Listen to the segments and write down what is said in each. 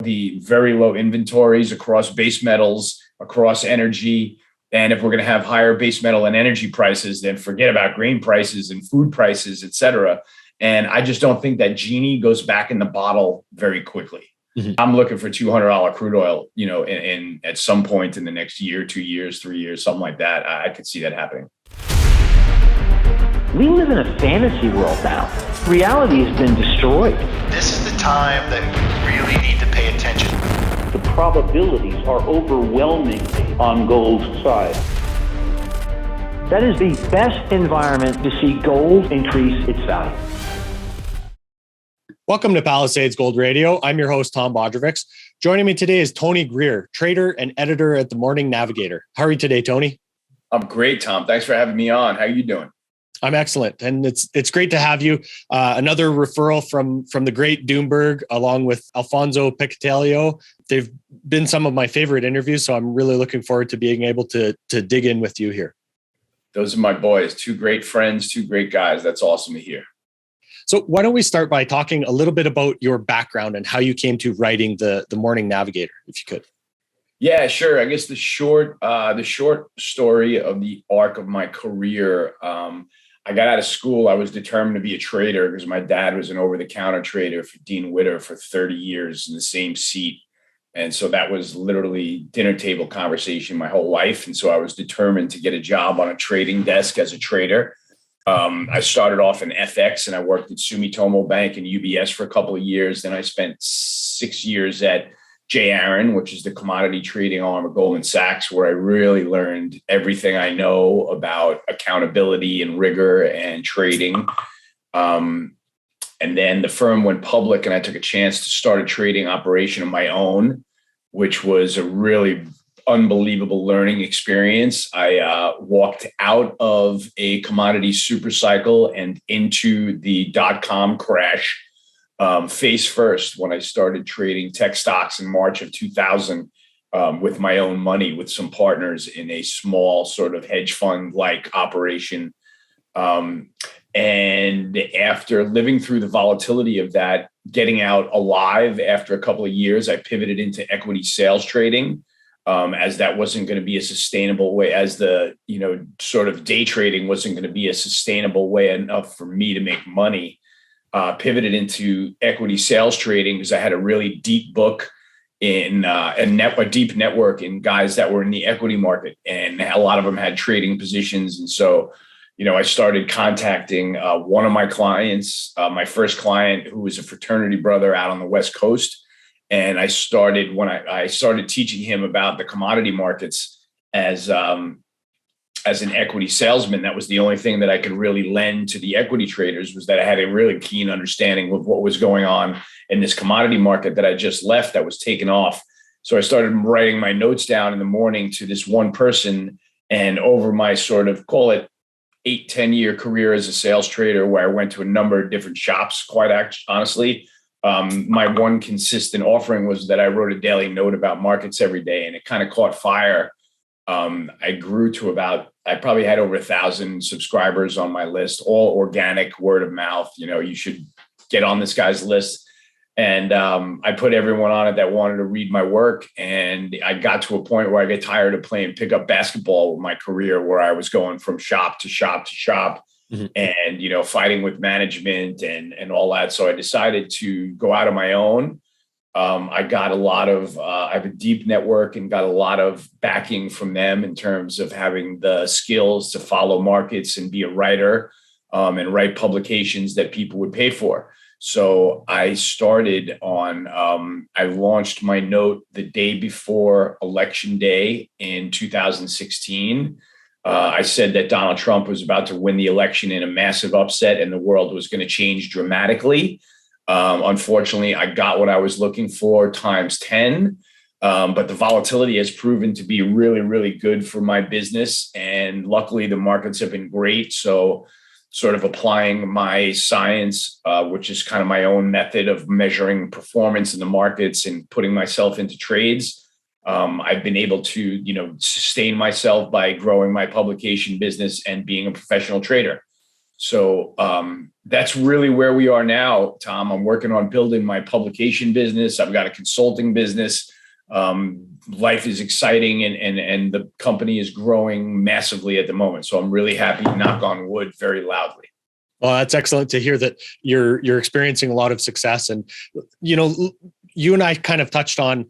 the very low inventories across base metals, across energy. And if we're going to have higher base metal and energy prices, then forget about grain prices and food prices, et cetera. And I just don't think that genie goes back in the bottle very quickly. Mm-hmm. I'm looking for $200 crude oil, in at some point in the next year, 2 years, 3 years, something like that. I could see that happening. We live in a fantasy world now. Reality has been destroyed. This is the time that we really need to pay attention. The probabilities are overwhelmingly on gold's side. That is the best environment to see gold increase its value. Welcome to Palisades Gold Radio. I'm your host, Tom Bodrovics. Joining me today is Tony Greer, trader and editor at the Morning Navigator. How are you today, Tony? I'm great, Tom. Thanks for having me on. How are you doing? I'm excellent. And it's great to have you. Another referral from the great Doomberg, along with Alfonso Picatelio. They've been some of my favorite interviews, so I'm really looking forward to being able to dig in with you here. Those are my boys, two great friends, two great guys. That's awesome to hear. So why don't we start by talking a little bit about your background and how you came to writing the Morning Navigator, if you could. Yeah, sure. I guess the short story of the arc of my career. I got out of school. I was determined to be a trader because my dad was an over-the-counter trader for Dean Witter for 30 years in the same seat. And so that was literally dinner table conversation my whole life. And so I was determined to get a job on a trading desk as a trader. I started off in FX and I worked at Sumitomo Bank and UBS for a couple of years. Then I spent 6 years at J. Aron, which is the commodity trading arm of Goldman Sachs, where I really learned everything I know about accountability and rigor and trading. And then the firm went public and I took a chance to start a trading operation of my own, which was a really unbelievable learning experience. I walked out of a commodity super cycle and into the .com crash face first when I started trading tech stocks in March of 2000 with my own money with some partners in a small sort of hedge fund like operation. And after living through the volatility of that, getting out alive after a couple of years, I pivoted into equity sales trading as that wasn't going to be a sustainable way, as the, sort of day trading wasn't going to be a sustainable way enough for me to make money. Pivoted into equity sales trading because I had a really deep book in a deep network in guys that were in the equity market, and a lot of them had trading positions. And so, I started contacting one of my clients, my first client, who was a fraternity brother out on the West Coast, and I started teaching him about the commodity markets as an equity salesman. That was the only thing that I could really lend to the equity traders, was that I had a really keen understanding of what was going on in this commodity market that I just left that was taken off. So I started writing my notes down in the morning to this one person, and over my sort of, call it 8-10 year career as a sales trader, where I went to a number of different shops, honestly, my one consistent offering was that I wrote a daily note about markets every day, and it kind of caught fire. I grew to I probably had over 1,000 subscribers on my list, all organic, word of mouth. You should get on this guy's list. And I put everyone on it that wanted to read my work. And I got to a point where I get tired of playing pickup basketball with my career, where I was going from shop to shop to shop, mm-hmm. and, fighting with management and all that. So I decided to go out on my own. I got I have a deep network and got a lot of backing from them in terms of having the skills to follow markets and be a writer and write publications that people would pay for. So I I launched my note the day before Election Day in 2016. I said that Donald Trump was about to win the election in a massive upset and the world was going to change dramatically. Unfortunately, I got what I was looking for times 10, but the volatility has proven to be really, really good for my business. And luckily, the markets have been great. So sort of applying my science, which is kind of my own method of measuring performance in the markets and putting myself into trades, I've been able to, sustain myself by growing my publication business and being a professional trader. So that's really where we are now, Tom. I'm working on building my publication business. I've got a consulting business. Life is exciting, and the company is growing massively at the moment. So I'm really happy, knock on wood, very loudly. Well, that's excellent to hear that you're experiencing a lot of success. And, you and I kind of touched on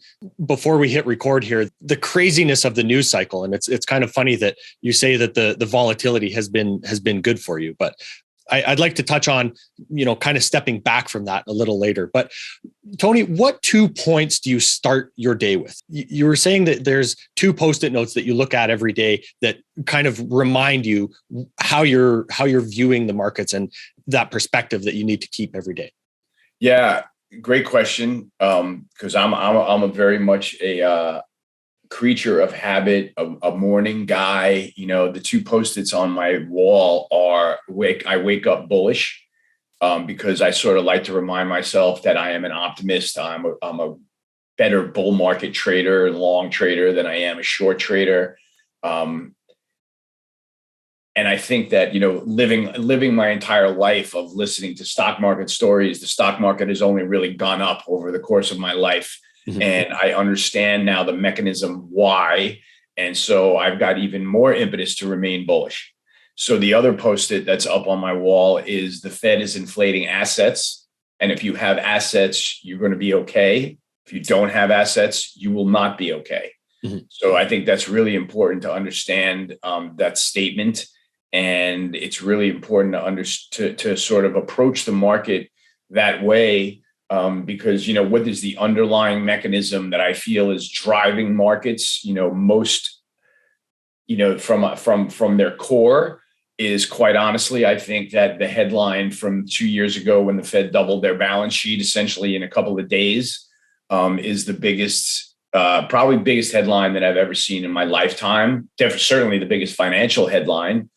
before we hit record here, the craziness of the news cycle. And it's kind of funny that you say that the volatility has been good for you, but I'd like to touch on, kind of stepping back from that a little later. But Tony, what 2 points do you start your day with? You were saying that there's 2 Post-it notes that you look at every day that kind of remind you how you're viewing the markets and that perspective that you need to keep every day. Yeah, great question. Because I'm a very much a creature of habit, a morning guy. The 2 Post-its on my wall are I wake up bullish, because I sort of like to remind myself that I am an optimist. I'm a better bull market trader, long trader than I am a short trader. And I think that, living my entire life of listening to stock market stories, the stock market has only really gone up over the course of my life. Mm-hmm. And I understand now the mechanism why. And so I've got even more impetus to remain bullish. So the other Post-it that's up on my wall is the Fed is inflating assets. And if you have assets, you're going to be okay. If you don't have assets, you will not be okay. Mm-hmm. So I think that's really important to understand that statement. And it's really important to sort of approach the market that way. Because, what is the underlying mechanism that I feel is driving markets, most, from their core is, quite honestly, I think that the headline from 2 years ago when the Fed doubled their balance sheet essentially in a couple of days is the biggest, probably biggest headline that I've ever seen in my lifetime. Certainly the biggest financial headline.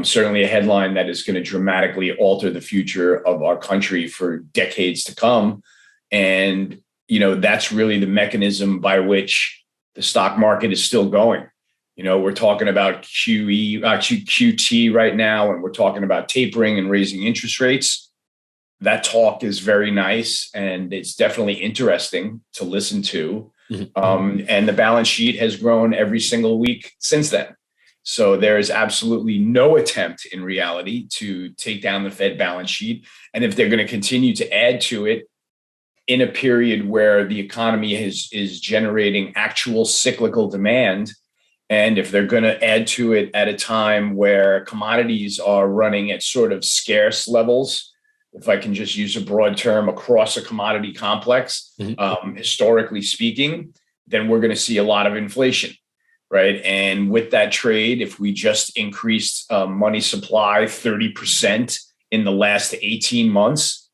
Certainly a headline that is going to dramatically alter the future of our country for decades to come. And, that's really the mechanism by which the stock market is still going. We're talking about QT right now, and we're talking about tapering and raising interest rates. That talk is very nice, and it's definitely interesting to listen to. Mm-hmm. And the balance sheet has grown every single week since then. So there is absolutely no attempt in reality to take down the Fed balance sheet. And if they're going to continue to add to it in a period where the economy is generating actual cyclical demand, and if they're going to add to it at a time where commodities are running at sort of scarce levels, if I can just use a broad term, across a commodity complex, mm-hmm. Historically speaking, then we're going to see a lot of inflation. Right. And with that trade, if we just increased money supply 30% in the last 18 months,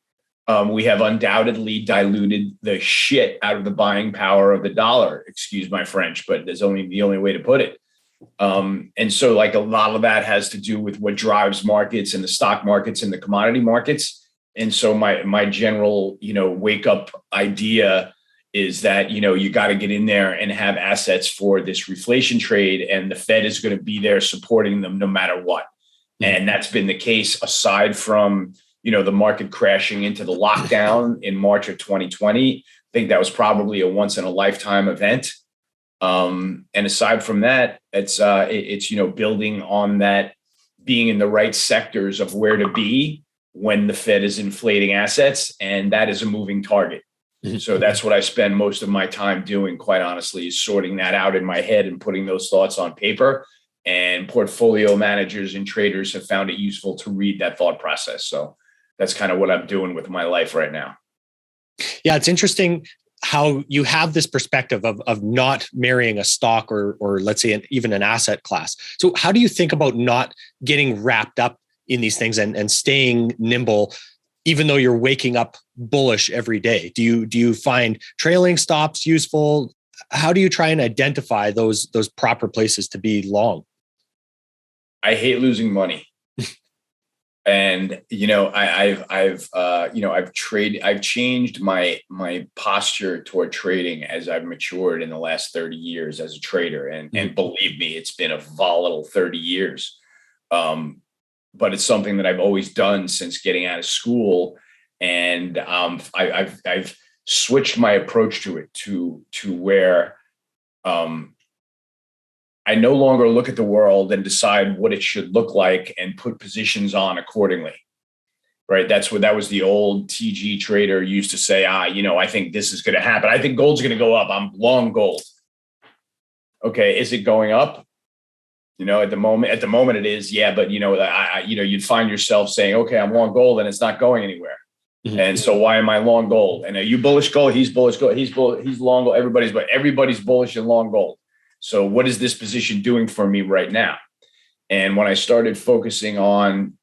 we have undoubtedly diluted the shit out of the buying power of the dollar. Excuse my French, but there's only the only way to put it. And so like a lot of that has to do with what drives markets and the stock markets and the commodity markets. And so my general, wake up idea is that, you got to get in there and have assets for this reflation trade, and the Fed is going to be there supporting them no matter what. And that's been the case aside from, the market crashing into the lockdown in March of 2020. I think that was probably a once in a lifetime event. And aside from that, it's building on that, being in the right sectors of where to be when the Fed is inflating assets. And that is a moving target. So that's what I spend most of my time doing, quite honestly, is sorting that out in my head and putting those thoughts on paper. And portfolio managers and traders have found it useful to read that thought process. So that's kind of what I'm doing with my life right now. Yeah, it's interesting how you have this perspective of not marrying a stock or let's say even an asset class. So how do you think about not getting wrapped up in these things and staying nimble, even though you're waking up bullish every day? Do you find trailing stops useful? How do you try and identify those proper places to be long? I hate losing money. And, I've changed my posture toward trading as I've matured in the last 30 years as a trader. And believe me, it's been a volatile 30 years. but it's something that I've always done since getting out of school. And I've switched my approach to it to where I no longer look at the world and decide what it should look like and put positions on accordingly. Right. That was the old TG trader used to say, I think this is going to happen. I think gold's going to go up. I'm long gold. Okay. Is it going up? At the moment it is. Yeah. But you'd find yourself saying, okay, I'm long gold and it's not going anywhere. Mm-hmm. And so why am I long gold? And are you bullish gold? He's bullish gold. He's long gold. Everybody's bullish and long gold. So what is this position doing for me right now? And when I started focusing on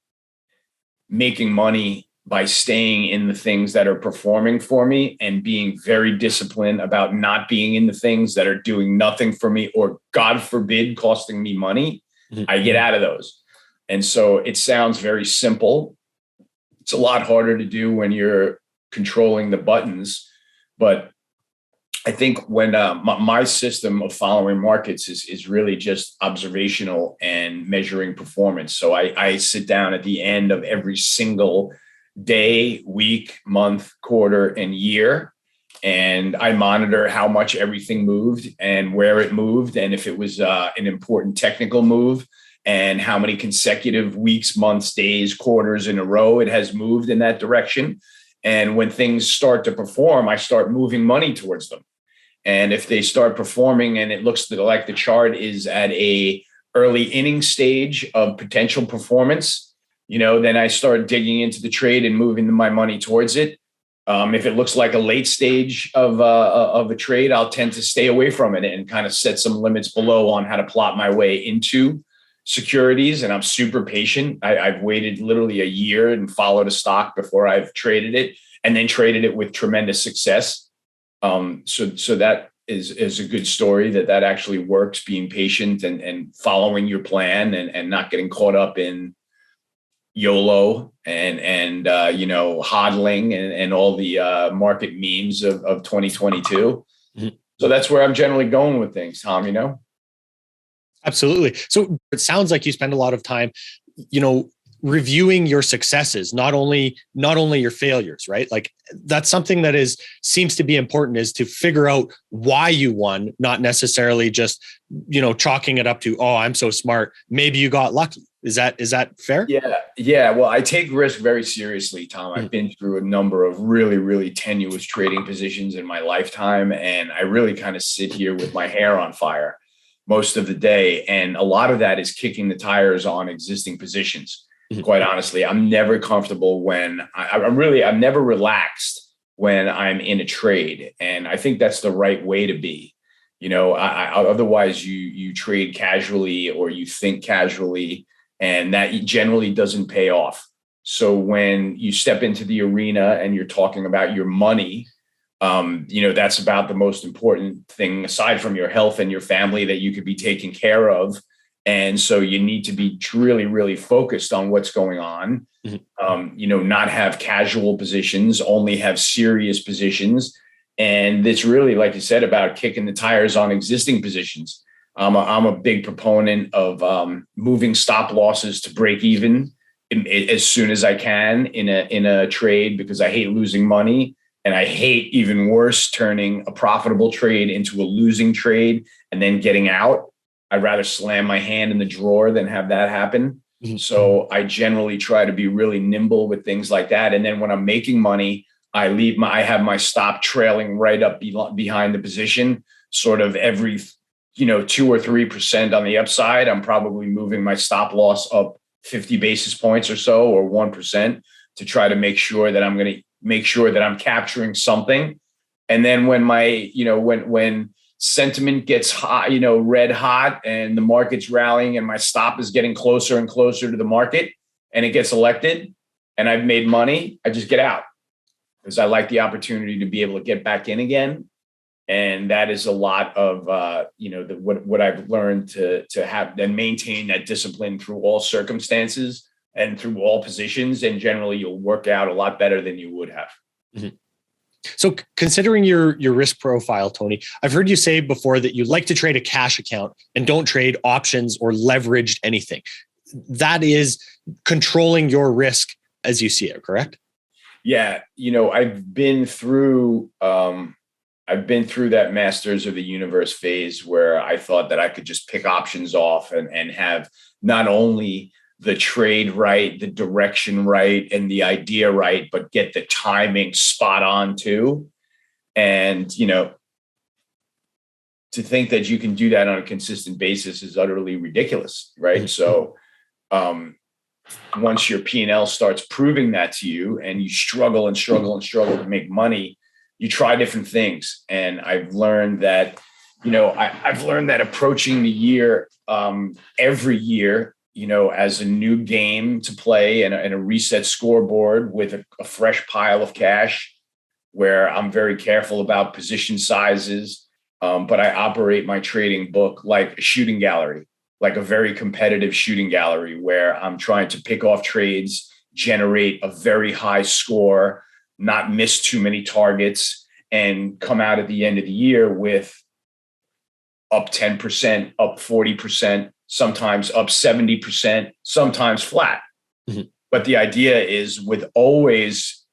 making money by staying in the things that are performing for me and being very disciplined about not being in the things that are doing nothing for me or, God forbid, costing me money, mm-hmm. I get out of those. And so it sounds very simple. It's a lot harder to do when you're controlling the buttons. But I think when my system of following markets is really just observational and measuring performance. So I sit down at the end of every single day, week, month, quarter, and year, and I monitor how much everything moved and where it moved, and if it was an important technical move, and how many consecutive weeks, months, days, quarters in a row it has moved in that direction. And when things start to perform, I start moving money towards them. And if they start performing and it looks like the chart is at a early inning stage of potential performance, then I start digging into the trade and moving my money towards it. If it looks like a late stage of a trade, I'll tend to stay away from it and kind of set some limits below on how to plot my way into securities. And I'm super patient. I've waited literally a year and followed a stock before I've traded it, and then traded it with tremendous success. So that is a good story that actually works, being patient and following your plan and not getting caught up in YOLO and hodling and all the market memes of 2022. Mm-hmm. So that's where I'm generally going with things, Tom, Absolutely. So it sounds like you spend a lot of time, reviewing your successes, not only your failures, right? Like that's something that seems to be important, is to figure out why you won, not necessarily just, chalking it up to, oh, I'm so smart. Maybe you got lucky. Is that fair? Yeah. Well, I take risk very seriously, Tom. I've been through a number of really, really tenuous trading positions in my lifetime. And I really kind of sit here with my hair on fire most of the day. And a lot of that is kicking the tires on existing positions. Quite honestly, I'm never comfortable when I'm never relaxed when I'm in a trade. And I think that's the right way to be. Otherwise you trade casually or you think casually, and that generally doesn't pay off. So when you step into the arena and you're talking about your money, that's about the most important thing aside from your health and your family that you could be taking care of. And so you need to be really, really focused on what's going on, not have casual positions, only have serious positions. And it's really, like you said, about kicking the tires on existing positions. I'm a big proponent of moving stop losses to break even as soon as I can in a trade, because I hate losing money. And I hate, even worse, turning a profitable trade into a losing trade and then getting out. I'd rather slam my hand in the drawer than have that happen. Mm-hmm. So I generally try to be really nimble with things like that. And then when I'm making money, I have my stop trailing right up behind the position, sort of every, 2 or 3% on the upside. I'm probably moving my stop loss up 50 basis points or so, or 1%, to try to make sure that I'm capturing something. And then when when sentiment gets hot, red hot, and the market's rallying and my stop is getting closer and closer to the market and it gets elected and I've made money, I just get out, because I like the opportunity to be able to get back in again. And that is a lot of, what I've learned to have and maintain that discipline through all circumstances and through all positions. And generally you'll work out a lot better than you would have. Mm-hmm. So considering your risk profile, Tony, I've heard you say before that you like to trade a cash account and don't trade options or leveraged anything. that is controlling your risk as you see it, correct? Yeah. I've been through that masters of the universe phase where I thought that I could just pick options off and have not only the trade right, the direction right, and the idea right, but get the timing spot on too. And, to think that you can do that on a consistent basis is utterly ridiculous, right? Mm-hmm. So once your P&L starts proving that to you and you struggle to make money, you try different things. And I've learned that, approaching the year every year, as a new game to play and a reset scoreboard with a fresh pile of cash, where I'm very careful about position sizes. But I operate my trading book like a shooting gallery, like a very competitive shooting gallery, where I'm trying to pick off trades, generate a very high score, not miss too many targets, and come out at the end of the year with up 10%, up 40%, sometimes up 70%, sometimes flat. Mm-hmm. But the idea is with always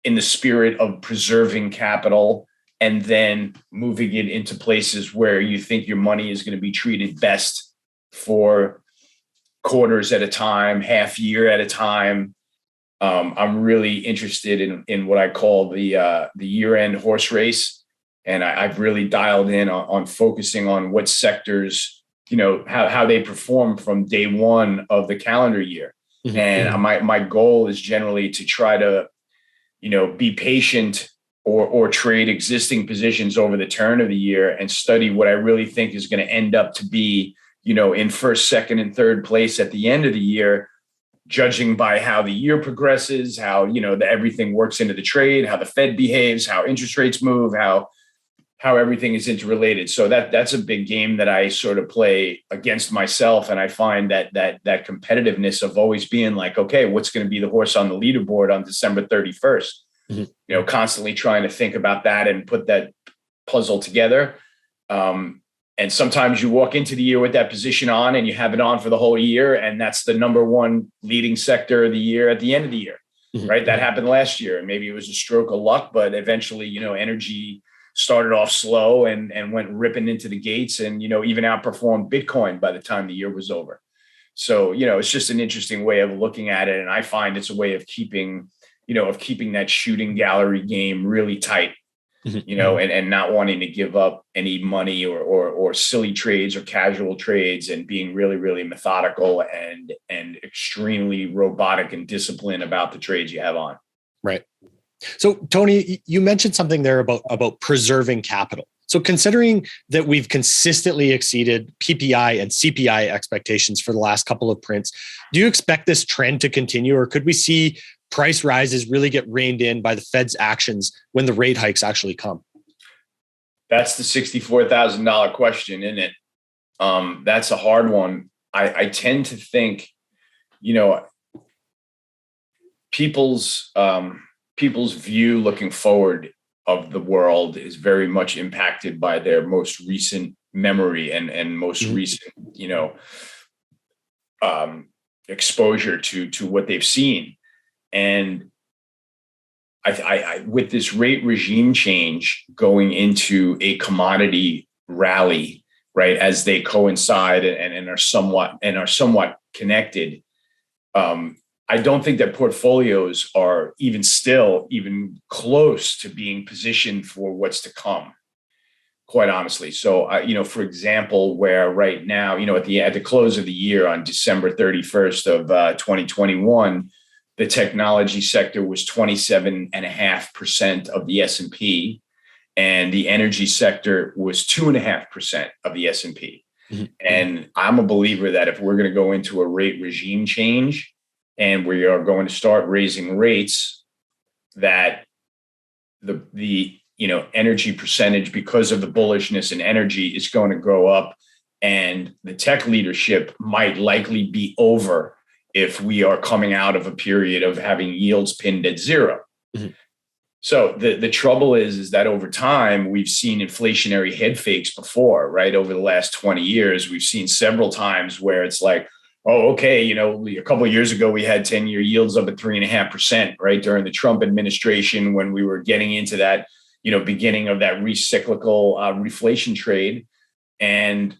in the spirit of preserving capital and then moving it into places where you think your money is going to be treated best for quarters at a time, half year at a time. I'm really interested in what I call the year-end horse race. And I've really dialed in on focusing on what sectors, how they perform from day one of the calendar year. Mm-hmm. And my goal is generally to try to, be patient or trade existing positions over the turn of the year and study what I really think is going to end up to be, in first, second, and third place at the end of the year, judging by how the year progresses, how, everything works into the trade, how the Fed behaves, how interest rates move, how everything is interrelated. So that's a big game that I sort of play against myself. And I find that competitiveness of always being like, okay, what's going to be the horse on the leaderboard on December 31st? Mm-hmm. Constantly trying to think about that and put that puzzle together. And sometimes you walk into the year with that position on and you have it on for the whole year. And that's the number one leading sector of the year at the end of the year, mm-hmm. right? That happened last year. And maybe it was a stroke of luck, but eventually, energy started off slow and went ripping into the gates and, even outperformed Bitcoin by the time the year was over. So, it's just an interesting way of looking at it. And I find it's a way of keeping that shooting gallery game really tight, mm-hmm. and not wanting to give up any money or silly trades or casual trades, and being really, really methodical and extremely robotic and disciplined about the trades you have on. Right. So Tony, you mentioned something there about preserving capital. So considering that we've consistently exceeded PPI and CPI expectations for the last couple of prints, do you expect this trend to continue, or could we see price rises really get reined in by the Fed's actions when the rate hikes actually come? That's the $64,000 question, isn't it? That's a hard one. I tend to think, people's view looking forward of the world is very much impacted by their most recent memory and most mm-hmm. recent, exposure to what they've seen. And I with this rate regime change going into a commodity rally, right, as they coincide and are somewhat connected, I don't think that portfolios are even close to being positioned for what's to come, quite honestly. So, for example, where right now, at the close of the year on December 31st of 2021, the technology sector was 27.5% of the S&P, and the energy sector was 2.5% of the S&P. Mm-hmm. And I'm a believer that if we're going to go into a rate regime change and we are going to start raising rates, that the energy percentage, because of the bullishness in energy, is going to go up, and the tech leadership might likely be over if we are coming out of a period of having yields pinned at zero. Mm-hmm. So the trouble is that over time, we've seen inflationary head fakes before, right? Over the last 20 years, we've seen several times where it's like, oh, okay, a couple of years ago, we had 10-year yields up at 3.5%, right? During the Trump administration, when we were getting into that, beginning of that recyclical reflation trade. And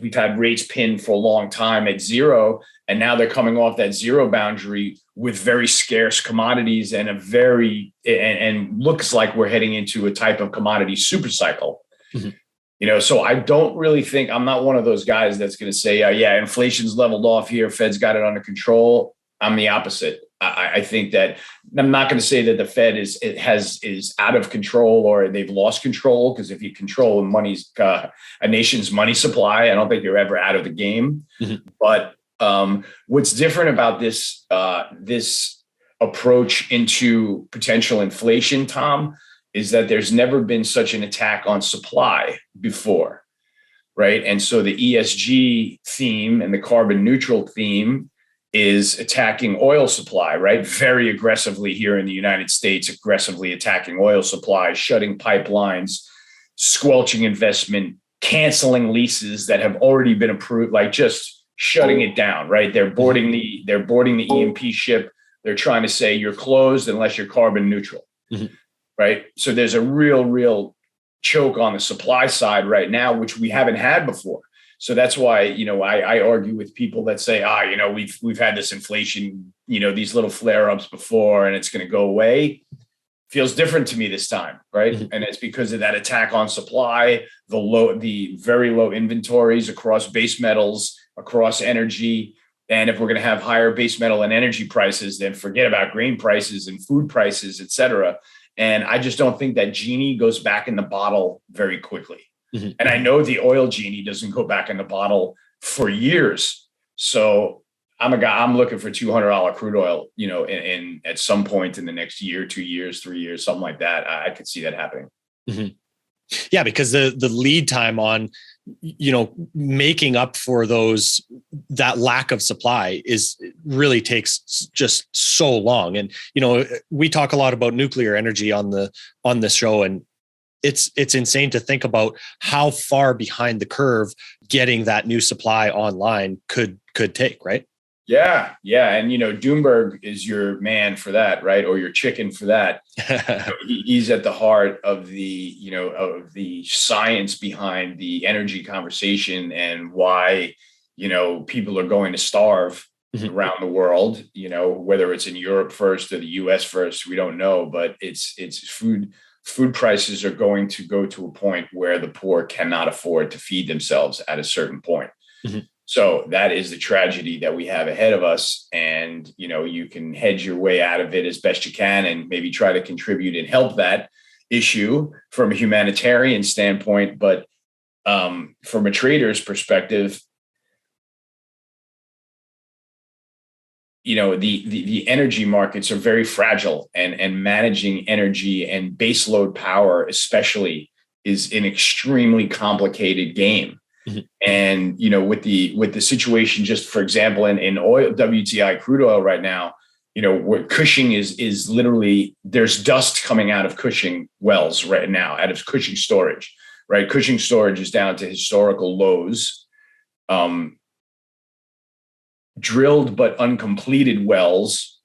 we've had rates pinned for a long time at zero. And now they're coming off that zero boundary with very scarce commodities and and looks like we're heading into a type of commodity super cycle. Mm-hmm. So I don't really think, I'm not one of those guys that's going to say, yeah, inflation's leveled off here, Fed's got it under control. I'm the opposite. I think that I'm not going to say that the Fed is out of control or they've lost control, because if you control a nation's money supply, I don't think you're ever out of the game. Mm-hmm. But what's different about this approach into potential inflation, Tom, is that there's never been such an attack on supply before, right? And so the ESG theme and the carbon neutral theme is attacking oil supply, right? Very aggressively here in the United States, aggressively attacking oil supply, shutting pipelines, squelching investment, canceling leases that have already been approved, like just shutting it down, right? They're boarding the E&P ship. They're trying to say you're closed unless you're carbon neutral, mm-hmm. right? So there's a real choke on the supply side right now, which we haven't had before. So that's why, I argue with people that say, we've had this inflation, these little flare-ups before, and it's going to go away. Feels different to me this time, right? Mm-hmm. And it's because of that attack on supply, the very low inventories across base metals, across energy. And if we're going to have higher base metal and energy prices, then forget about grain prices and food prices, et cetera. And I just don't think that genie goes back in the bottle very quickly. Mm-hmm. And I know the oil genie doesn't go back in the bottle for years. So I'm a guy, I'm looking for $200 crude oil, in at some point in the next year, 2 years, 3 years, something like that. I could see that happening. Mm-hmm. Yeah, because the lead time on, making up for that lack of supply really takes just so long. And, we talk a lot about nuclear energy on this show, and it's insane to think about how far behind the curve getting that new supply online could take, right? Yeah. And, Doomberg is your man for that, right? Or your chicken for that. He's at the heart of the science behind the energy conversation and why, people are going to starve mm-hmm. around the world, whether it's in Europe first or the US first, we don't know, but it's food prices are going to go to a point where the poor cannot afford to feed themselves at a certain point. Mm-hmm. So that is the tragedy that we have ahead of us. And, you can hedge your way out of it as best you can and maybe try to contribute and help that issue from a humanitarian standpoint. But from a trader's perspective, the energy markets are very fragile, and managing energy and baseload power especially is an extremely complicated game. Mm-hmm. And, with the situation, just for example, in oil, WTI crude oil right now, where Cushing is literally, there's dust coming out of Cushing wells right now, out of Cushing storage, right? Cushing storage is down to historical lows. Drilled but uncompleted wells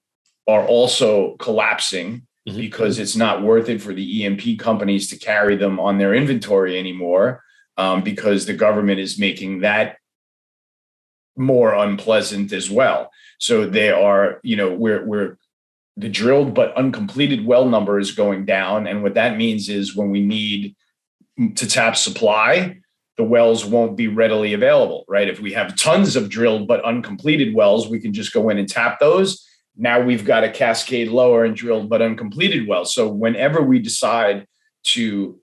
are also collapsing mm-hmm. because it's not worth it for the E&P companies to carry them on their inventory anymore, because the government is making that more unpleasant as well. So they are, we're the drilled but uncompleted well number is going down. And what that means is when we need to tap supply, the wells won't be readily available, right? If we have tons of drilled but uncompleted wells, we can just go in and tap those. Now we've got a cascade lower and drilled but uncompleted wells. So whenever we decide to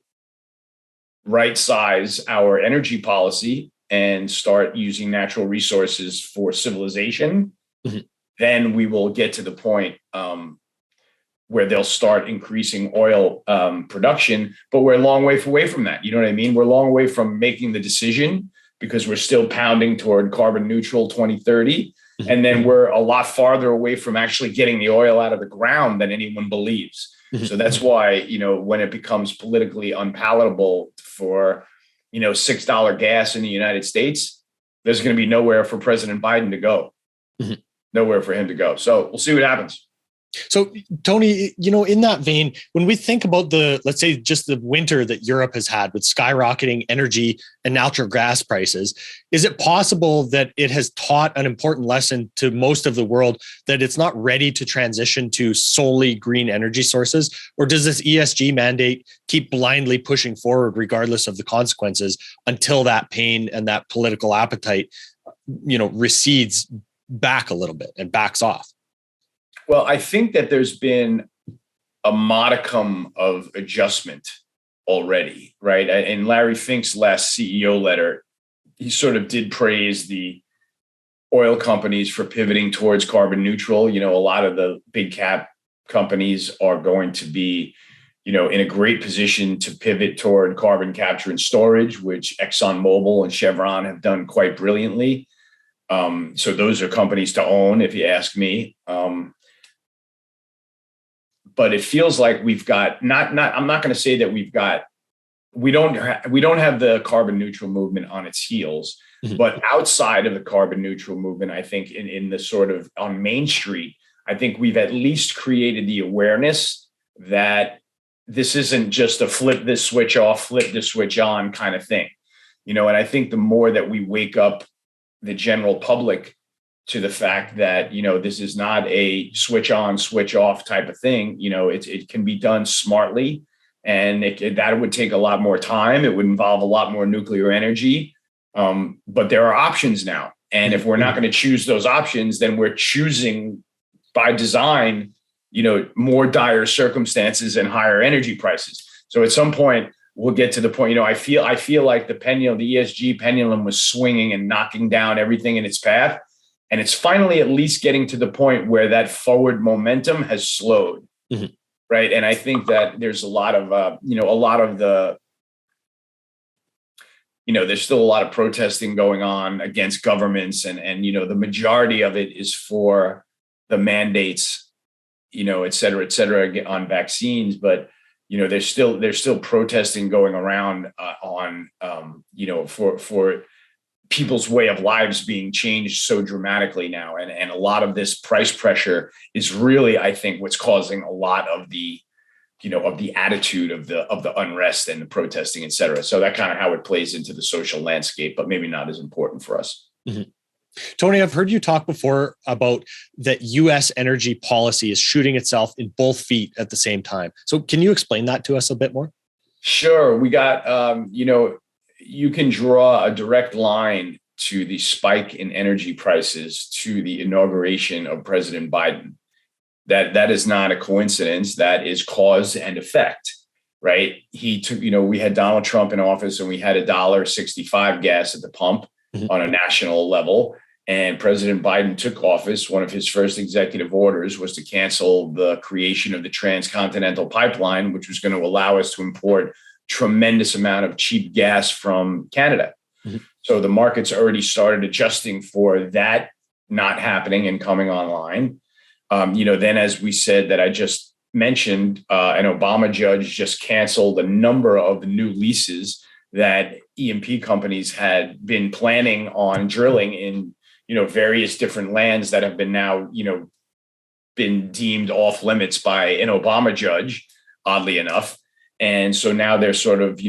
right size our energy policy and start using natural resources for civilization, mm-hmm. then we will get to the point where they'll start increasing oil production, but we're a long way away from that. You know what I mean? We're a long way from making the decision because we're still pounding toward carbon neutral 2030. Mm-hmm. And then we're a lot farther away from actually getting the oil out of the ground than anyone believes. Mm-hmm. So that's why, when it becomes politically unpalatable for, $6 gas in the United States, there's going to be nowhere for President Biden to go. Mm-hmm. Nowhere for him to go. So we'll see what happens. So, Tony, in that vein, when we think about let's say just the winter that Europe has had with skyrocketing energy and natural gas prices, is it possible that it has taught an important lesson to most of the world that it's not ready to transition to solely green energy sources? Or does this ESG mandate keep blindly pushing forward regardless of the consequences until that pain and that political appetite, recedes back a little bit and backs off? Well, I think that there's been a modicum of adjustment already, right? In Larry Fink's last CEO letter, he sort of did praise the oil companies for pivoting towards carbon neutral. A lot of the big cap companies are going to be, in a great position to pivot toward carbon capture and storage, which ExxonMobil and Chevron have done quite brilliantly. So those are companies to own, if you ask me. But it feels like we've got I'm not going to say that we don't have the carbon neutral movement on its heels, mm-hmm. but outside of the carbon neutral movement, I think in the sort of on Main Street, I think we've at least created the awareness that this isn't just a flip this switch off, flip this switch on kind of thing, and I think the more that we wake up the general public to the fact that, this is not a switch on, switch off type of thing. It can be done smartly, and that would take a lot more time. It would involve a lot more nuclear energy. But there are options now. And if we're not going to choose those options, then we're choosing by design, more dire circumstances and higher energy prices. So at some point we'll get to the point, I feel like the pendulum, the ESG pendulum was swinging and knocking down everything in its path. And it's finally at least getting to the point where that forward momentum has slowed, mm-hmm. right? And I think that there's there's still a lot of protesting going on against governments, and the majority of it is for the mandates, et cetera, on vaccines. But there's still protesting going around for people's way of lives being changed so dramatically now. And a lot of this price pressure is really, I think, what's causing a lot of the attitude of the unrest and the protesting, et cetera. So that kind of how it plays into the social landscape, but maybe not as important for us. Mm-hmm. Tony, I've heard you talk before about that U.S. energy policy is shooting itself in both feet at the same time. So can you explain that to us a bit more? Sure. We got, you can draw a direct line to the spike in energy prices to the inauguration of President Biden. That is not a coincidence. That is cause and effect, right? He took, we had Donald Trump in office, and we had $1.65 gas at the pump, mm-hmm. on a national level. And President Biden took office. One of his first executive orders was to cancel the creation of the transcontinental pipeline, which was going to allow us to import tremendous amount of cheap gas from Canada. Mm-hmm. So the market's already started adjusting for that not happening and coming online. Then, as we said, that I just mentioned, an Obama judge just canceled a number of new leases that E&P companies had been planning on drilling in, various different lands that have been now, been deemed off limits by an Obama judge, oddly enough. And so now they're sort of,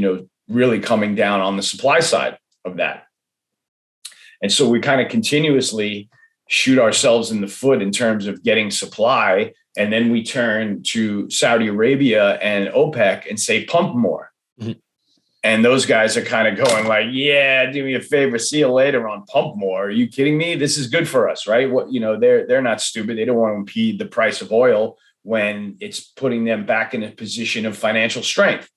really coming down on the supply side of that. And so we kind of continuously shoot ourselves in the foot in terms of getting supply. And then we turn to Saudi Arabia and OPEC and say, pump more. Mm-hmm. And those guys are kind of going like, yeah, do me a favor, see you later on pump more. Are you kidding me? This is good for us, right? They're not stupid. They don't want to impede the price of oil when it's putting them back in a position of financial strength.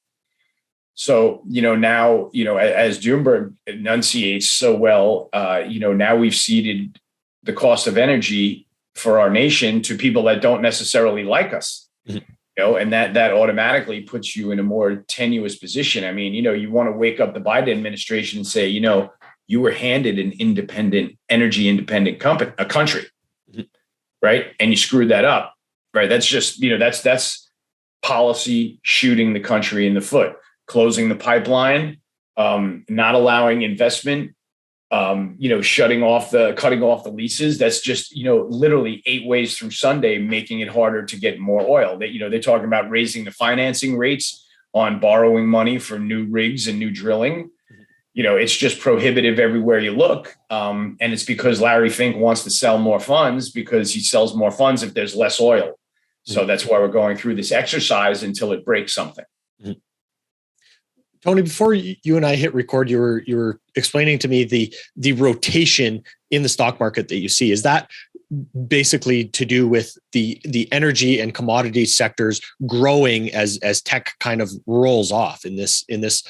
So, now, as Doomberg enunciates so well, now we've ceded the cost of energy for our nation to people that don't necessarily like us, mm-hmm. And that automatically puts you in a more tenuous position. I mean, you want to wake up the Biden administration and say, you were handed an energy independent country, mm-hmm. right? And you screwed that up, right? That's just, that's policy shooting the country in the foot, closing the pipeline, not allowing investment, cutting off the leases. That's just, literally 8 ways through Sunday, making it harder to get more oil. They're talking about raising the financing rates on borrowing money for new rigs and new drilling. It's just prohibitive everywhere you look. And it's because Larry Fink wants to sell more funds, because he sells more funds if there's less oil. So that's why we're going through this exercise until it breaks something. Tony, before you and I hit record, you were explaining to me the rotation in the stock market that you see. Is that basically to do with the energy and commodity sectors growing as tech kind of rolls off in this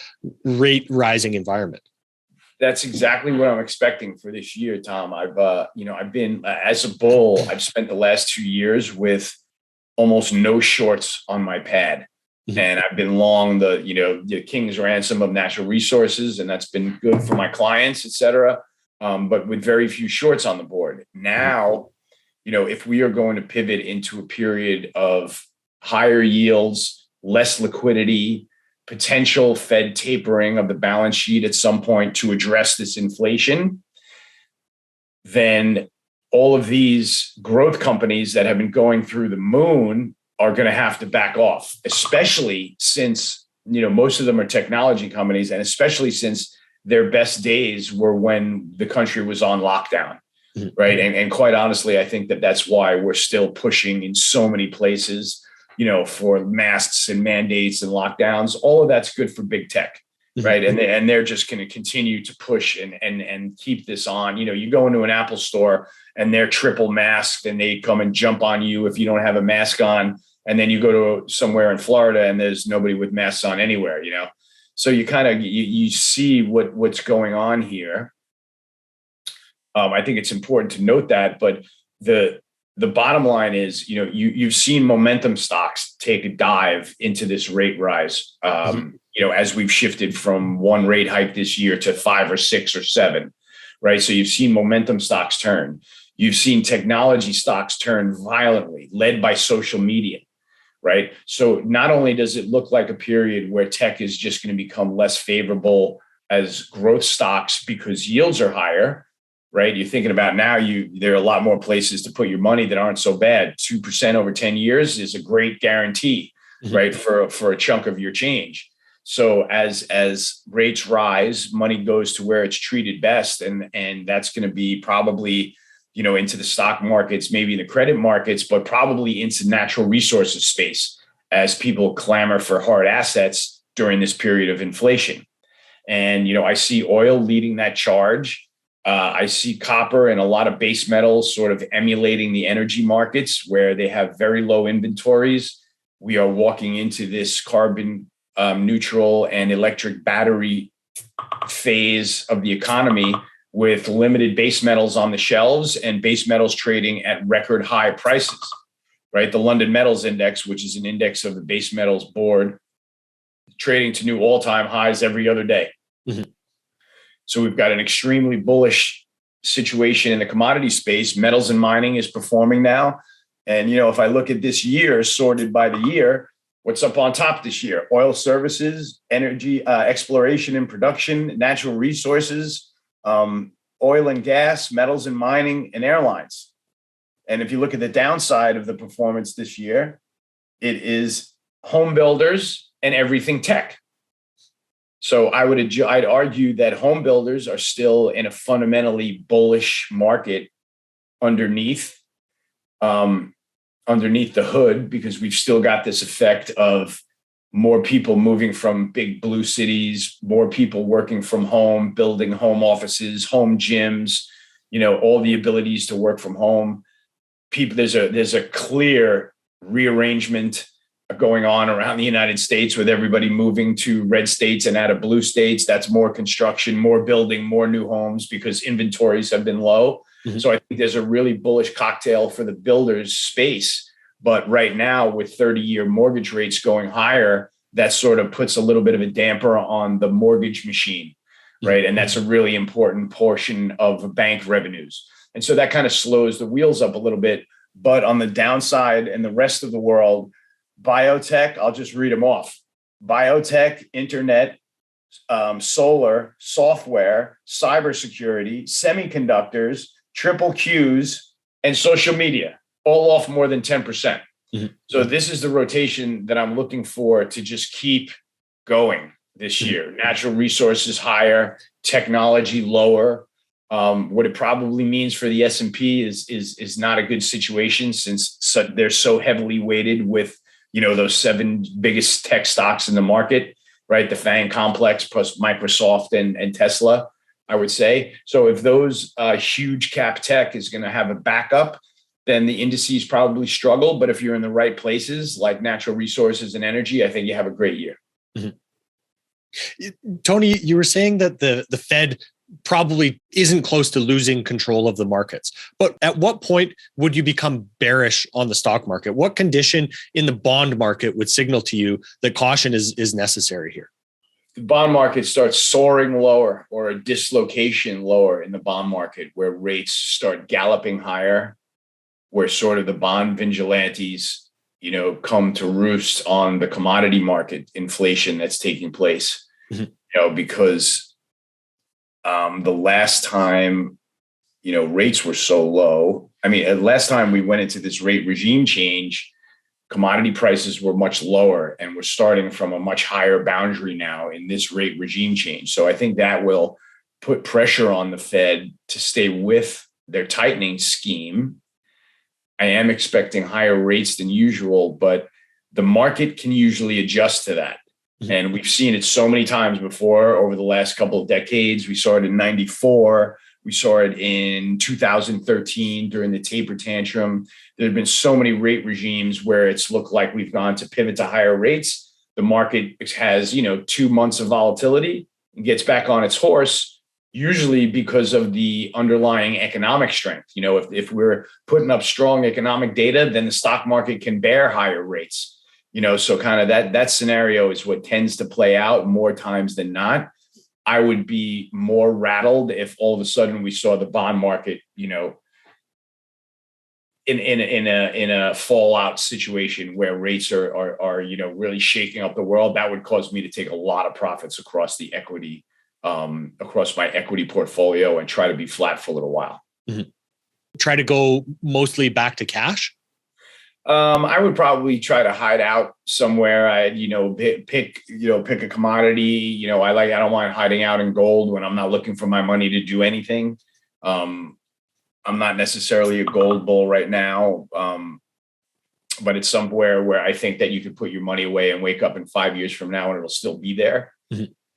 rate rising environment? That's exactly what I'm expecting for this year, Tom. I've been as a bull. I've spent the last 2 years with almost no shorts on my pad. And I've been long the king's ransom of natural resources, and that's been good for my clients, et cetera. But with very few shorts on the board. Now, if we are going to pivot into a period of higher yields, less liquidity, potential Fed tapering of the balance sheet at some point to address this inflation, then all of these growth companies that have been going through the moon are going to have to back off, especially since, most of them are technology companies, and especially since their best days were when the country was on lockdown, right? And quite honestly, I think that that's why we're still pushing in so many places, for masks and mandates and lockdowns. All of that's good for big tech, right? And they're just going to continue to push and keep this on. You go into an Apple store and they're triple masked and they come and jump on you if you don't have a mask on. And then you go to somewhere in Florida and there's nobody with masks on anywhere, So you kind of, you see what's going on here. I think it's important to note that, but the bottom line is, you've seen momentum stocks take a dive into this rate rise, as we've shifted from one rate hike this year to 5 or 6 or 7, right? So you've seen momentum stocks turn. You've seen technology stocks turn violently, led by social media, right? So not only does it look like a period where tech is just going to become less favorable as growth stocks because yields are higher, right? You're thinking about now, there are a lot more places to put your money that aren't so bad. 2% over 10 years is a great guarantee, right? For a chunk of your change. So as rates rise, money goes to where it's treated best. And that's going to be probably, into the stock markets, maybe the credit markets, but probably into natural resources space as people clamor for hard assets during this period of inflation. And, I see oil leading that charge. I see copper and a lot of base metals sort of emulating the energy markets where they have very low inventories. We are walking into this carbon neutral and electric battery phase of the economy with limited base metals on the shelves and base metals trading at record high prices, right? The London Metals Index, which is an index of the base metals board, trading to new all-time highs every other day. So we've got an extremely bullish situation in the commodity space. Metals and mining is performing now. And, if I look at this year sorted by the year, what's up on top this year? Oil services, energy, exploration and production, natural resources, oil and gas, metals and mining, and airlines. And if you look at the downside of the performance this year, it is home builders and everything tech. So I'd argue that home builders are still in a fundamentally bullish market underneath the hood, because we've still got this effect of more people moving from big blue cities, more people working from home, building home offices, home gyms, all the abilities to work from home. There's a clear rearrangement going on around the United States with everybody moving to red states and out of blue states. That's more construction, more building, more new homes because inventories have been low. So I think there's a really bullish cocktail for the builders space. But right now, with 30-year mortgage rates going higher, that sort of puts a little bit of a damper on the mortgage machine, right? And that's a really important portion of bank revenues. And so that kind of slows the wheels up a little bit. But on the downside and the rest of the world, biotech, I'll just read them off. Biotech, internet, solar, software, cybersecurity, semiconductors, triple Qs, and social media, all off more than 10%. So this is the rotation that I'm looking for to just keep going this year. Natural resources higher, technology lower. What it probably means for the S&P is not a good situation, since they're so heavily weighted with, those 7 biggest tech stocks in the market, right? The FANG complex plus Microsoft and Tesla, I would say. So if those huge cap tech is going to have a backup, then the indices probably struggle. But if you're in the right places like natural resources and energy, I think you have a great year. Tony, you were saying that the Fed probably isn't close to losing control of the markets. But at what point would you become bearish on the stock market? What condition in the bond market would signal to you that caution is necessary here? The bond market starts soaring lower, or a dislocation lower in the bond market, where rates start galloping higher, where sort of the bond vigilantes, come to roost on the commodity market inflation that's taking place. Because the last time, rates were so low. I mean, last time we went into this rate regime change, commodity prices were much lower, and we're starting from a much higher boundary now in this rate regime change. So I think that will put pressure on the Fed to stay with their tightening scheme. I am expecting higher rates than usual, but the market can usually adjust to that. And we've seen it so many times before over the last couple of decades. We saw it in 94. We saw it in 2013 during the taper tantrum. There have been so many rate regimes where it's looked like we've gone to pivot to higher rates. The market has, 2 months of volatility and gets back on its horse, usually because of the underlying economic strength. If we're putting up strong economic data, then the stock market can bear higher rates. So kind of that scenario is what tends to play out more times than not. I would be more rattled if all of a sudden we saw the bond market, in a fallout situation where rates are really shaking up the world. That would cause me to take a lot of profits across the equity, across my equity portfolio, and try to be flat for a little while. Try to go mostly back to cash? I would probably try to hide out somewhere. I'd, pick a commodity. I don't mind hiding out in gold when I'm not looking for my money to do anything. I'm not necessarily a gold bull right now, but it's somewhere where I think that you could put your money away and wake up in 5 years from now and it'll still be there.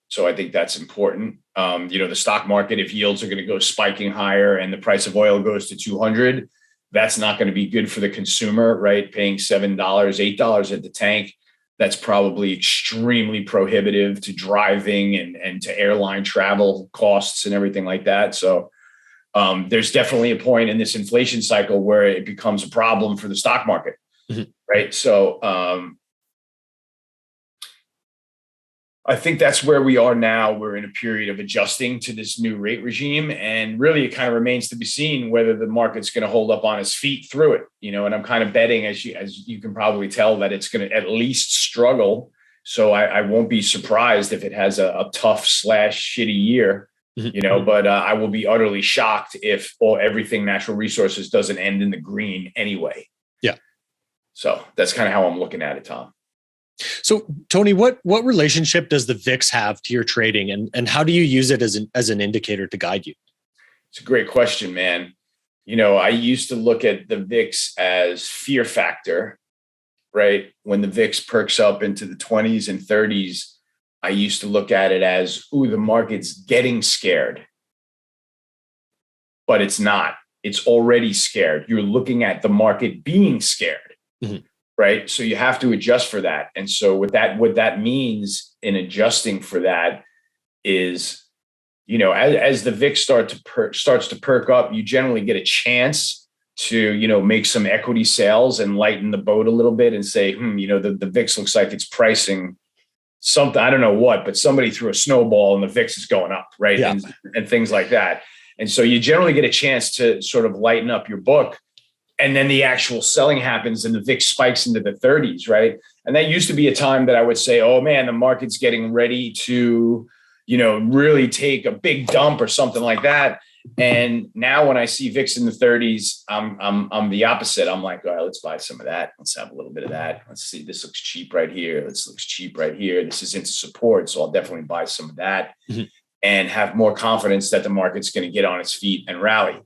So I think that's important. The stock market, if yields are going to go spiking higher and the price of oil goes to 200, that's not going to be good for the consumer, right? Paying $7, $8 at the tank. That's probably extremely prohibitive to driving and to airline travel costs and everything like that. So there's definitely a point in this inflation cycle where it becomes a problem for the stock market, right? So I think that's where we are now. We're in a period of adjusting to this new rate regime, and really it kind of remains to be seen whether the market's going to hold up on its feet through it, and I'm kind of betting, as you can probably tell, that it's going to at least struggle. So I won't be surprised if it has a tough / shitty year, but I will be utterly shocked if everything natural resources doesn't end in the green anyway. Yeah. So that's kind of how I'm looking at it, Tom. So, Tony, what relationship does the VIX have to your trading, and how do you use it as an indicator to guide you? It's a great question, man. I used to look at the VIX as fear factor, right? When the VIX perks up into the 20s and 30s, I used to look at it as, the market's getting scared. But it's not. It's already scared. You're looking at the market being scared. Right. So you have to adjust for that. And so what that means in adjusting for that is, as the VIX starts to perk up, you generally get a chance to, make some equity sales and lighten the boat a little bit and say, the VIX looks like it's pricing something. I don't know what, but somebody threw a snowball and the VIX is going up. Right. Yeah. And things like that. And so you generally get a chance to sort of lighten up your book. And then the actual selling happens and the VIX spikes into the 30s, right? And that used to be a time that I would say, oh man, the market's getting ready to, really take a big dump or something like that. And now when I see VIX in the 30s, I'm the opposite. I'm like, all right, let's buy some of that. Let's have a little bit of that. Let's see. This looks cheap right here. This looks cheap right here. This is into support. So I'll definitely buy some of that and have more confidence that the market's going to get on its feet and rally.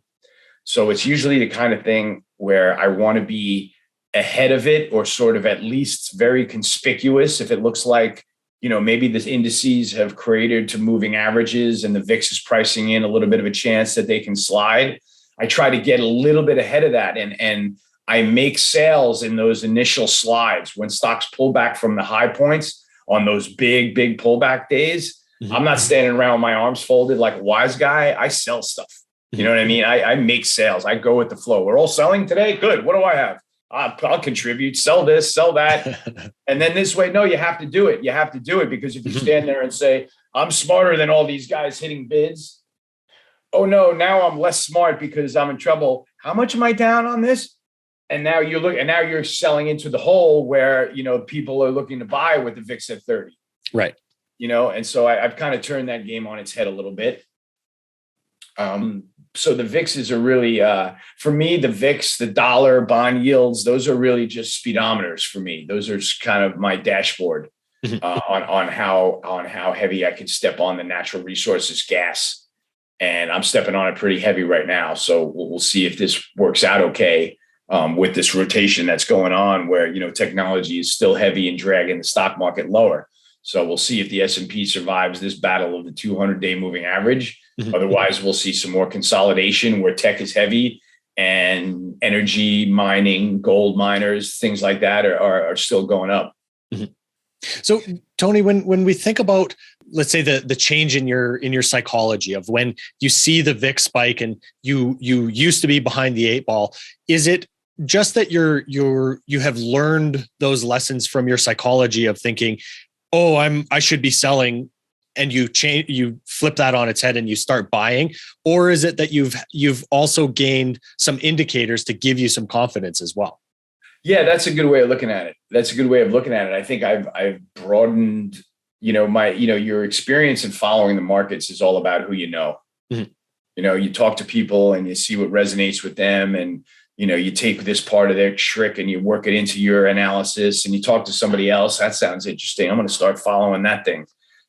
So it's usually the kind of thing where I want to be ahead of it, or sort of at least very conspicuous. If it looks like, maybe the indices have created to moving averages and the VIX is pricing in a little bit of a chance that they can slide, I try to get a little bit ahead of that. And I make sales in those initial slides when stocks pull back from the high points on those big pullback days. I'm not standing around with my arms folded like a wise guy. I sell stuff. You know what I mean? I make sales. I go with the flow. We're all selling today. Good. What do I have? I'll contribute, sell this, sell that. And then this way, no, you have to do it. You have to do it, because if you stand there and say, I'm smarter than all these guys hitting bids. Oh no, now I'm less smart because I'm in trouble. How much am I down on this? And now you're selling into the hole where, people are looking to buy with the VIX at 30. Right. And so I've kind of turned that game on its head a little bit. So the VIXs are really, for me, the VIX, the dollar, bond yields, those are really just speedometers for me. Those are just kind of my dashboard on how heavy I can step on the natural resources, gas. And I'm stepping on it pretty heavy right now. So we'll see if this works out okay with this rotation that's going on, where, technology is still heavy and dragging the stock market lower. So we'll see if the S&P survives this battle of the 200-day moving average. Otherwise, we'll see some more consolidation where tech is heavy and energy, mining, gold miners, things like that are still going up. So, Tony, when we think about, let's say, the change in your psychology of when you see the VIX spike and you used to be behind the eight ball, is it just that you have learned those lessons from your psychology of thinking, oh, I should be selling, and you flip that on its head and you start buying? Or is it that you've also gained some indicators to give you some confidence as well? Yeah, that's a good way of looking at it. I think I've broadened, your experience in following the markets is all about who you know. You talk to people and you see what resonates with them, and you take this part of their trick and you work it into your analysis, and you talk to somebody else. That sounds interesting. I'm going to start following that thing,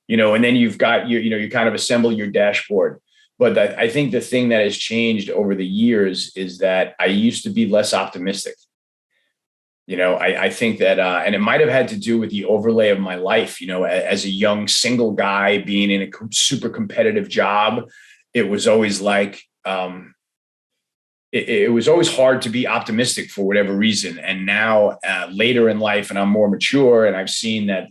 and then you've got you kind of assemble your dashboard. But I think the thing that has changed over the years is that I used to be less optimistic. I think that, and it might've had to do with the overlay of my life, as a young single guy being in a super competitive job. It was always like, it was always hard to be optimistic for whatever reason. And now later in life, and I'm more mature, and I've seen that,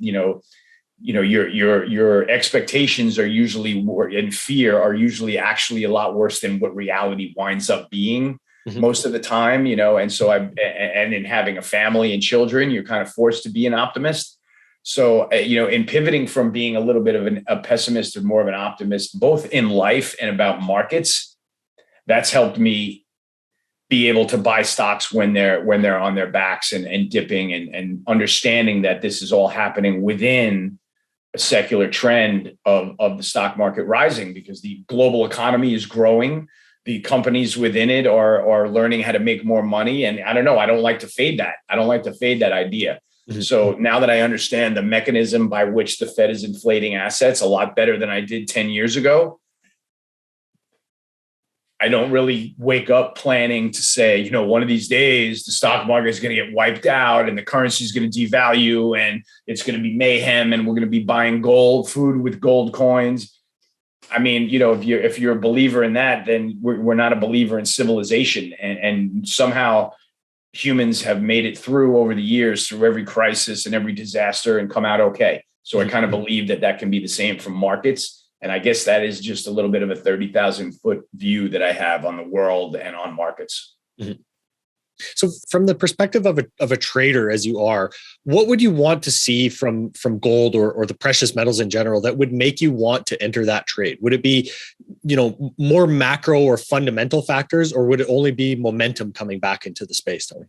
your expectations are usually, and fear are usually actually a lot worse than what reality winds up being most of the time, and so and in having a family and children, you're kind of forced to be an optimist. So, in pivoting from being a little bit of a pessimist to more of an optimist, both in life and about markets, that's helped me be able to buy stocks when they're on their backs and dipping, and understanding that this is all happening within a secular trend of the stock market rising, because the global economy is growing. The companies within it are learning how to make more money. And I don't know, I don't like to fade that. I don't like to fade that idea. So now that I understand the mechanism by which the Fed is inflating assets a lot better than I did 10 years ago, I don't really wake up planning to say, one of these days the stock market is going to get wiped out and the currency is going to devalue and it's going to be mayhem and we're going to be buying food with gold coins. I mean, if you're a believer in that, then we're not a believer in civilization. And somehow humans have made it through over the years, through every crisis and every disaster, and come out okay. So I kind of believe that can be the same from markets. And I guess that is just a little bit of a 30,000 foot view that I have on the world and on markets. So from the perspective of a trader, as you are, what would you want to see from gold or the precious metals in general that would make you want to enter that trade? Would it be, more macro or fundamental factors, or would it only be momentum coming back into the space, Tony?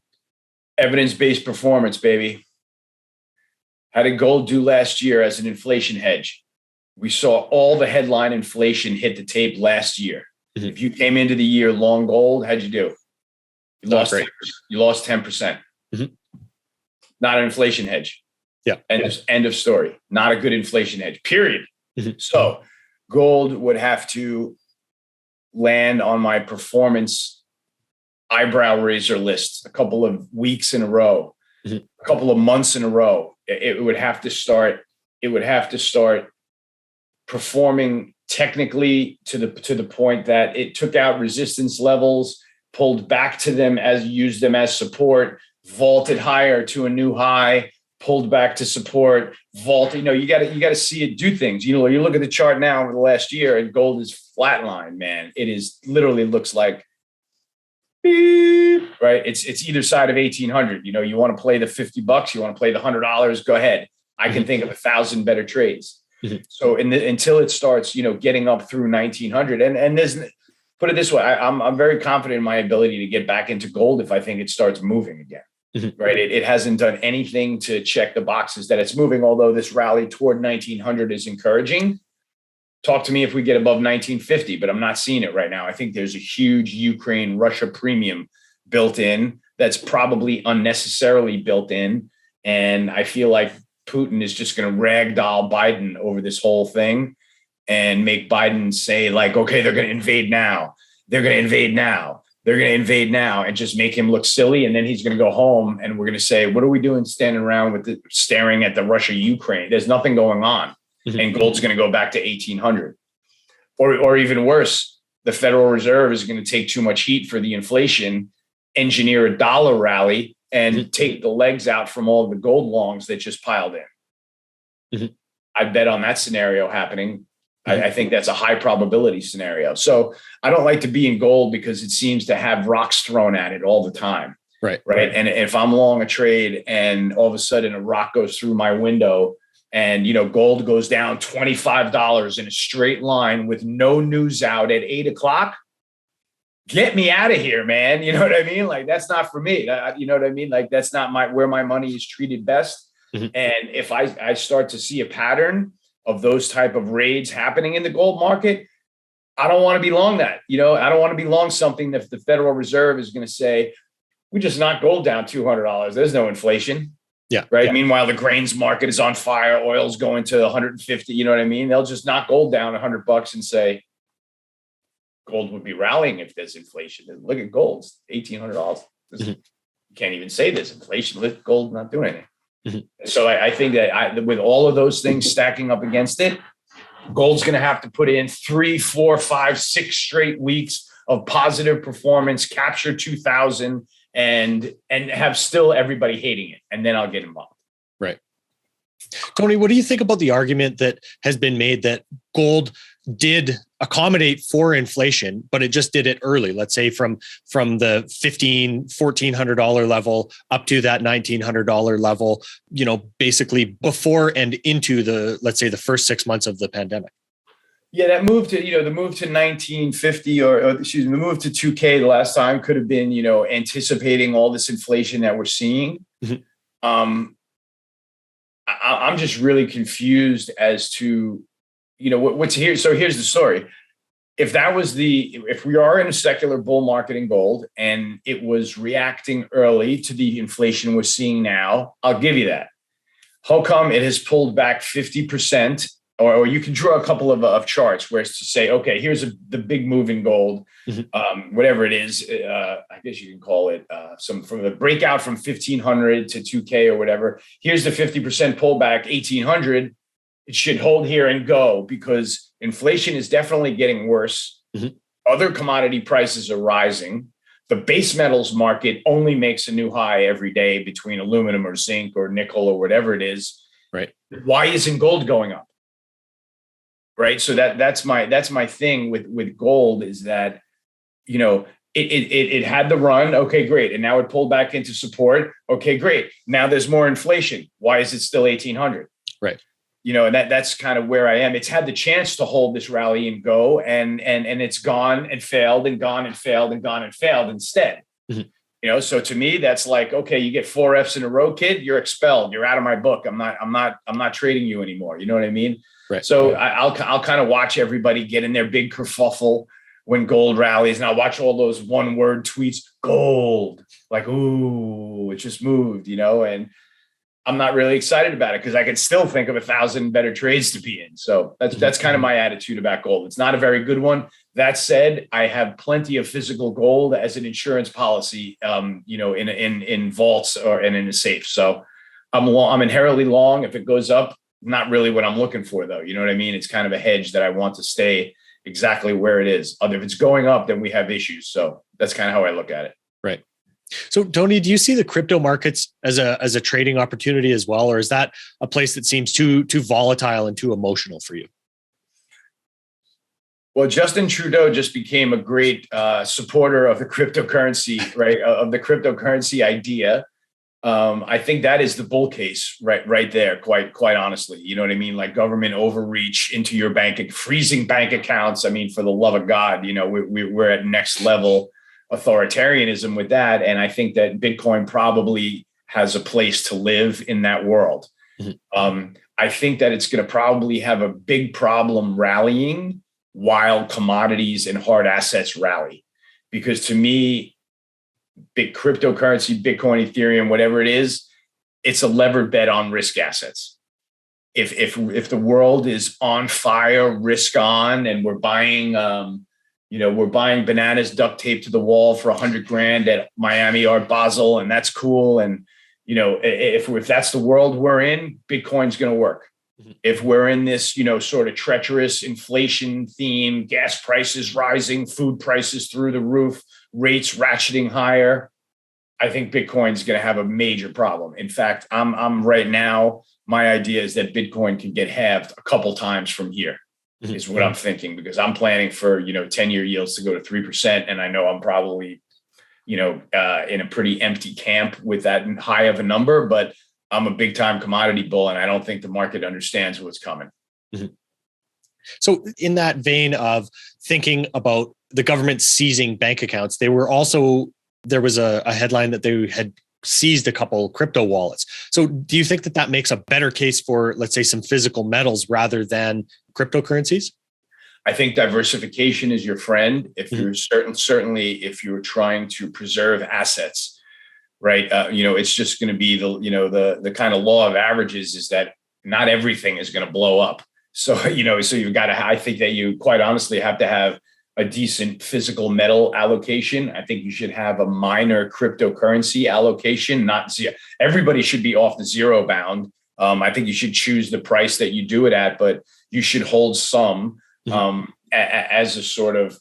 Evidence-based performance, baby. How did gold do last year as an inflation hedge? We saw all the headline inflation hit the tape last year. Mm-hmm. If you came into the year long gold, how'd you do? You lost 10%. You lost 10%. Mm-hmm. Not an inflation hedge. Yeah. End of story. Not a good inflation hedge, period. Mm-hmm. So gold would have to land on my performance eyebrow raiser list a couple of weeks in a row, mm-hmm. a couple of months in a row. It would have to start performing technically to the point that it took out resistance levels, pulled back to them used them as support, vaulted higher to a new high, pulled back to support, vaulted. You got to see it do things. You look at the chart now over the last year, and gold is flatline, man. It is literally looks like beep, right. It's either side of 1,800. You want to play the $50, you want to play the $100. Go ahead. I can think of 1,000 better trades. Mm-hmm. So until it starts, getting up through 1,900, and there's, put it this way, I'm very confident in my ability to get back into gold if I think it starts moving again. Mm-hmm. Right. It hasn't done anything to check the boxes that it's moving, although this rally toward 1,900 is encouraging. Talk to me if we get above 1,950, but I'm not seeing it right now. I think there's a huge Ukraine-Russia premium built in that's probably unnecessarily built in. And I feel like Putin is just going to ragdoll Biden over this whole thing and make Biden say, like, okay, they're going to invade now. They're going to invade now. They're going to invade now, and just make him look silly. And then he's going to go home and we're going to say, what are we doing standing around staring at the Russia-Ukraine? There's nothing going on. Mm-hmm. And gold's going to go back to 1,800. Or even worse, the Federal Reserve is going to take too much heat for the inflation, engineer a dollar rally, and mm-hmm. take the legs out from all of the gold longs that just piled in. Mm-hmm. I bet on that scenario happening. Mm-hmm. I think that's a high probability scenario. So I don't like to be in gold because it seems to have rocks thrown at it all the time. Right. And if I'm long a trade and all of a sudden a rock goes through my window and, gold goes down $25 in a straight line with no news out at 8:00, get me out of here, man. You know what I mean? Like, that's not for me. You know what I mean? Like, that's not where my money is treated best. Mm-hmm. And if I start to see a pattern of those type of raids happening in the gold market, I don't want to be long that. I don't want to be long something that the Federal Reserve is going to say, we just knocked gold down $200. There's no inflation. Yeah. Right. Yeah. Meanwhile, the grains market is on fire. Oil's going to 150. You know what I mean? They'll just knock gold down $100 and say gold would be rallying if there's inflation. And look at gold, $1,800. Mm-hmm. You can't even say there's inflation. Let gold not do anything. Mm-hmm. So I think that with all of those things stacking up against it, gold's going to have to put in 3, 4, 5, 6 straight weeks of positive performance, capture 2,000, and have still everybody hating it. And then I'll get involved. Right. Tony, what do you think about the argument that has been made that gold did accommodate for inflation, but it just did it early, let's say from the $1,400 level up to that $1,900 level, basically before and into let's say the first 6 months of the pandemic? Yeah, that move to, the move to 1950 the move to 2K the last time could have been, anticipating all this inflation that we're seeing. Mm-hmm. I'm just really confused as to, what's here. So here's the story. If we are in a secular bull market in gold and it was reacting early to the inflation we're seeing now, I'll give you that. How come it has pulled back 50%? Or you can draw a couple of charts where it's to say, okay, here's the big move in gold, mm-hmm. Whatever it is. I guess you can call it from the breakout from 1,500 to 2K or whatever. Here's the 50% pullback, 1,800. It should hold here and go because inflation is definitely getting worse. Mm-hmm. Other commodity prices are rising. The base metals market only makes a new high every day between aluminum or zinc or nickel or whatever it is. Right. Why isn't gold going up? Right. So that's my thing with gold is that, it had the run. Okay, great. And now it pulled back into support. Okay, great. Now there's more inflation. Why is it still 1,800? Right. And that's kind of where I am. It's had the chance to hold this rally and go and it's gone and failed and gone and failed and gone and failed instead. Mm-hmm. So to me, that's like, okay, you get 4 Fs in a row, kid, you're expelled. You're out of my book. I'm not trading you anymore. You know what I mean? Right. So I'll kind of watch everybody get in their big kerfuffle when gold rallies, and I'll watch all those one-word tweets, gold, like, ooh, it just moved, and I'm not really excited about it because I could still think of 1,000 better trades to be in. So that's kind of my attitude about gold. It's not a very good one. That said, I have plenty of physical gold as an insurance policy, in vaults and in a safe. So I'm inherently long. If it goes up, not really what I'm looking for, though. You know what I mean? It's kind of a hedge that I want to stay exactly where it is. If it's going up, then we have issues. So that's kind of how I look at it. Right. So Tony, do you see the crypto markets as a trading opportunity as well? Or is that a place that seems too volatile and too emotional for you? Well, Justin Trudeau just became a great supporter of the cryptocurrency, right? Of the cryptocurrency idea. I think that is the bull case right there, quite honestly. You know what I mean? Like government overreach into your freezing bank accounts. I mean, for the love of God, we're at next level authoritarianism with that. And I think that Bitcoin probably has a place to live in that world. Mm-hmm. I think that it's going to probably have a big problem rallying while commodities and hard assets rally. Because to me, big cryptocurrency, Bitcoin, Ethereum, whatever it is, it's a levered bet on risk assets. If the world is on fire, risk on, and we're buying bananas duct taped to the wall for $100,000 at Miami Art Basel, and that's cool. And if that's the world we're in, Bitcoin's going to work. Mm-hmm. If we're in this sort of treacherous inflation theme, gas prices rising, food prices through the roof, rates ratcheting higher, I think Bitcoin's going to have a major problem. In fact, I'm right now, my idea is that Bitcoin can get halved a couple times from here, mm-hmm. is what I'm thinking, because I'm planning for 10-year yields to go to 3%, and I know I'm probably in a pretty empty camp with that high of a number, but I'm a big time commodity bull, and I don't think the market understands what's coming. Mm-hmm. So in that vein of thinking about the government seizing bank accounts, there was a headline that they had seized a couple crypto wallets. So do you think that makes a better case for, let's say, some physical metals rather than cryptocurrencies? I think diversification is your friend. If Mm-hmm. you're certainly if you're trying to preserve assets, right? It's just going to be the kind of law of averages is that not everything is going to blow up. So, so you've got to, I think that you quite honestly have to have a decent physical metal allocation. I think you should have a minor cryptocurrency allocation, not zero. Everybody should be off the zero bound. I think you should choose the price that you do it at, but you should hold some as a sort of,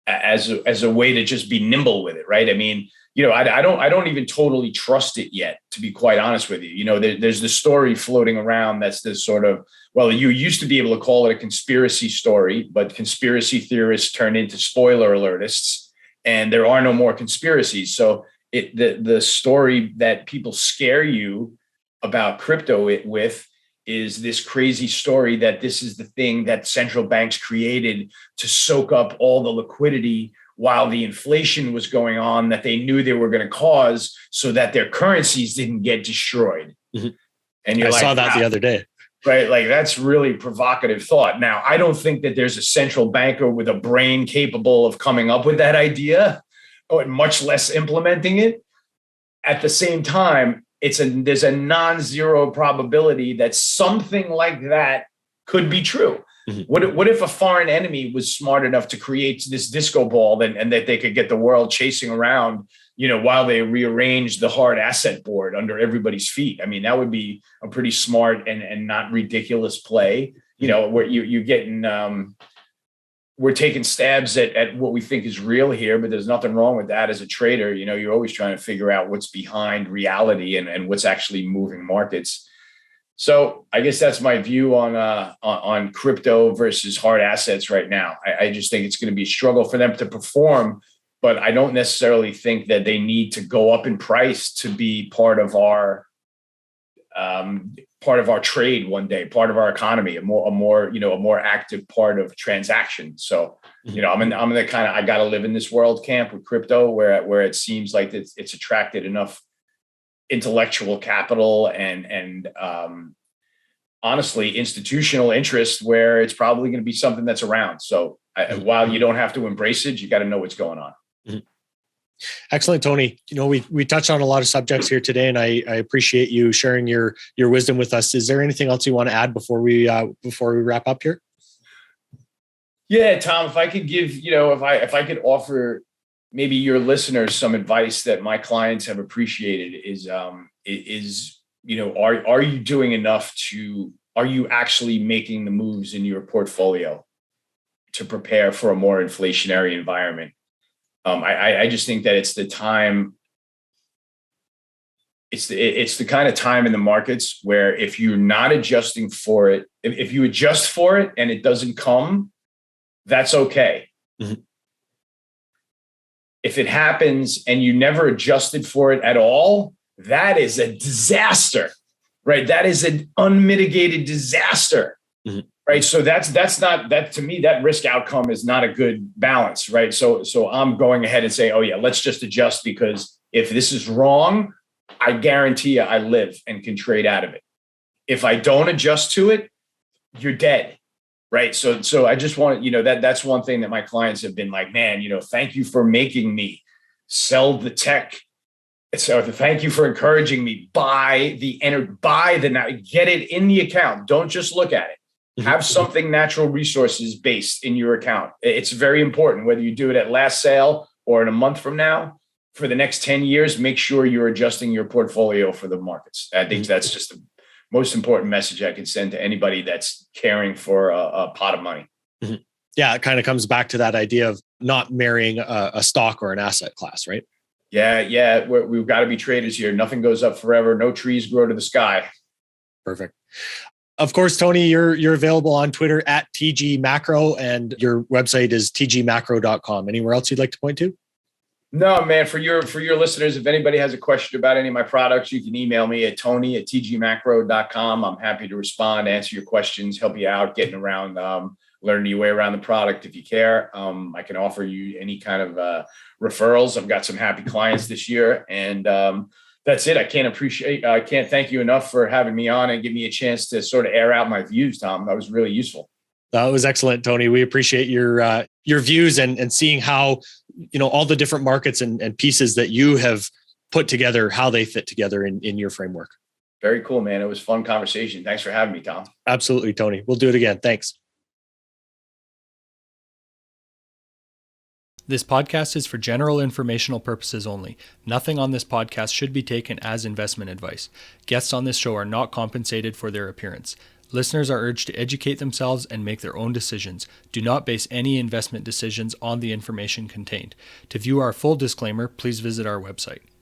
as a way to just be nimble with it. Right. I mean, I don't even totally trust it yet, to be quite honest with you. There's the story floating around that's this sort of, well, you used to be able to call it a conspiracy story, but conspiracy theorists turned into spoiler alertists, and there are no more conspiracies. So the story that people scare you about crypto with is this crazy story that this is the thing that central banks created to soak up all the liquidity while the inflation was going on that they knew they were going to cause, so that their currencies didn't get destroyed. Mm-hmm. And I saw that the other day. Right. Like, that's really provocative thought. Now, I don't think that there's a central banker with a brain capable of coming up with that idea, or much less implementing it. At the same time, there's a non-zero probability that something like that could be true. Mm-hmm. What if a foreign enemy was smart enough to create this disco ball and that they could get the world chasing around, while they rearrange the hard asset board under everybody's feet? I mean, that would be a pretty smart and not ridiculous play. Where you're getting, we're taking stabs at what we think is real here, but there's nothing wrong with that as a trader. You're always trying to figure out what's behind reality and what's actually moving markets. So I guess that's my view on crypto versus hard assets right now. I just think it's going to be a struggle for them to perform, but I don't necessarily think that they need to go up in price to be part of our part of our trade one day, part of our economy, a more active part of transactions. So, I'm in the kind of, I got to live in this world camp with crypto where it seems like it's attracted enough intellectual capital and honestly, institutional interest where it's probably going to be something that's around. So while you don't have to embrace it, you got to know what's going on. Mm-hmm. Excellent, Tony. We touched on a lot of subjects here today, and I appreciate you sharing your wisdom with us. Is there anything else you want to add before we wrap up here? Yeah, Tom, if I could give, if I could offer maybe your listeners some advice that my clients have appreciated is, are you doing enough are you actually making the moves in your portfolio to prepare for a more inflationary environment? I just think that it's the time. It's the kind of time in the markets where if you're not adjusting for it, if you adjust for it and it doesn't come, that's okay. Mm-hmm. If it happens and you never adjusted for it at all, that is a disaster, right? That is an unmitigated disaster. Mm-hmm. Right. So that's not that, to me, that risk outcome is not a good balance. Right. So I'm going ahead and say, oh yeah, let's just adjust, because if this is wrong, I guarantee you I live and can trade out of it. If I don't adjust to it, you're dead. Right. So I just want, that's one thing that my clients have been like, man, thank you for making me sell the tech. So thank you for encouraging me, buy the get it in the account. Don't just look at it. Have something natural resources based in your account. It's very important, whether you do it at last sale or in a month from now. For the next 10 years, make sure you're adjusting your portfolio for the markets. I think that's just the most important message I can send to anybody that's caring for a pot of money. Mm-hmm. Yeah, it kind of comes back to that idea of not marrying a stock or an asset class, right? Yeah. We've got to be traders here. Nothing goes up forever. No trees grow to the sky. Perfect. Of course, Tony, you're available on Twitter at TG Macro, and your website is tgmacro.com. Anywhere else you'd like to point to? No, man, for your listeners, if anybody has a question about any of my products, you can email me at tony@tgmacro.com. I'm happy to respond, answer your questions, help you out getting around, learning your way around the product if you care. I can offer you any kind of referrals. I've got some happy clients this year, and that's it. I can't thank you enough for having me on and give me a chance to sort of air out my views, Tom. That was really useful. That was excellent, Tony. We appreciate your views and seeing how, all the different markets and pieces that you have put together, how they fit together in your framework. Very cool, man. It was a fun conversation. Thanks for having me, Tom. Absolutely, Tony. We'll do it again. Thanks. This podcast is for general informational purposes only. Nothing on this podcast should be taken as investment advice. Guests on this show are not compensated for their appearance. Listeners are urged to educate themselves and make their own decisions. Do not base any investment decisions on the information contained. To view our full disclaimer, please visit our website.